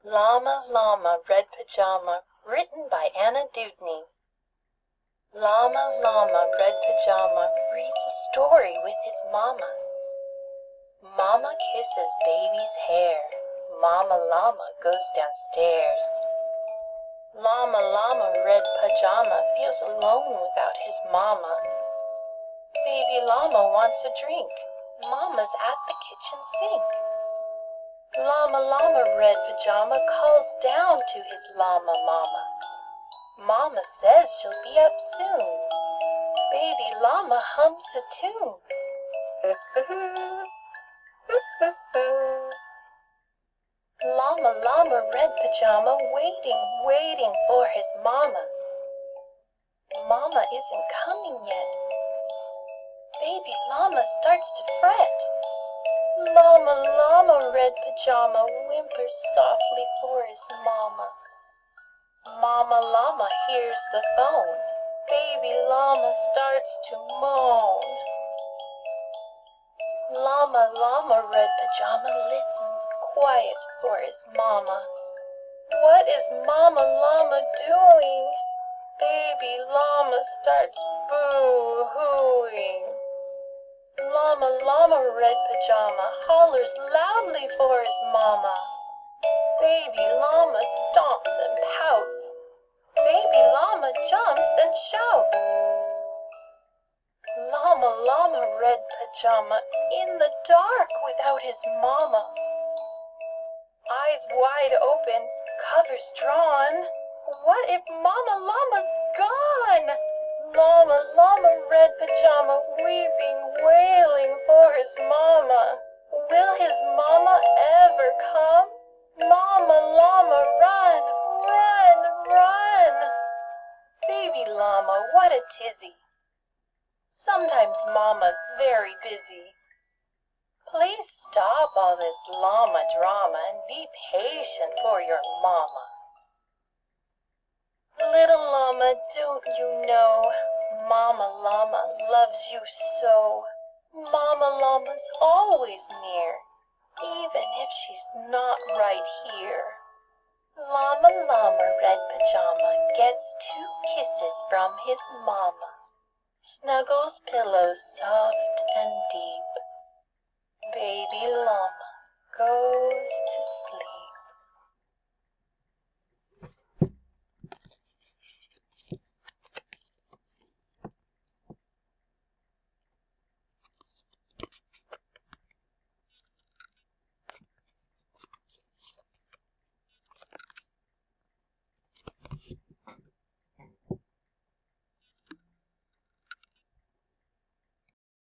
Llama, Llama, Red Pajama, written by Anna Dewdney. Llama, Llama, Red Pajama, reads a story with his mama. Mama kisses baby's hair. Mama Llama goes downstairs. Llama, Llama, Red Pajama feels alone without his mama. Baby Llama wants a drink. Mama's at the kitchen sink. Llama, Llama, Red Pajama calls down to his llama mama. Mama says she'll be up soon. Baby Llama hums a tune. Llama, Llama, Red Pajama waiting for his mama. Mama isn't coming yet. Baby Llama starts to fret. Llama, Llama, Red Pajama whimpers softly for his mama. Mama Llama hears the phone. Baby Llama starts to moan. Llama, Llama, Red Pajama listens quiet for his mama. What is Mama Llama doing? Baby Llama starts boo-hooing. Llama, Llama, Red Pajama hollers loudly for his mama. Baby Llama stomps and pouts. Baby Llama jumps and shouts. Llama, Llama, Red Pajama in the dark without his mama. Eyes wide open, covers drawn. What if Mama Llama's gone? Llama, Llama, Red Pajama weeping, wailing for his mama. Will his mama ever come? Mama Llama, run, run, run. Baby Llama, what a tizzy. Sometimes Mama's very busy. Please stop all this llama drama and be patient for your mama. Little llama, don't you know, Mama Llama loves you so. Mama Llama's always near, even if she's not right here. Llama, Llama, Red Pajama gets 2 kisses from his mama. Snuggles pillows soft and deep. Baby Llama goes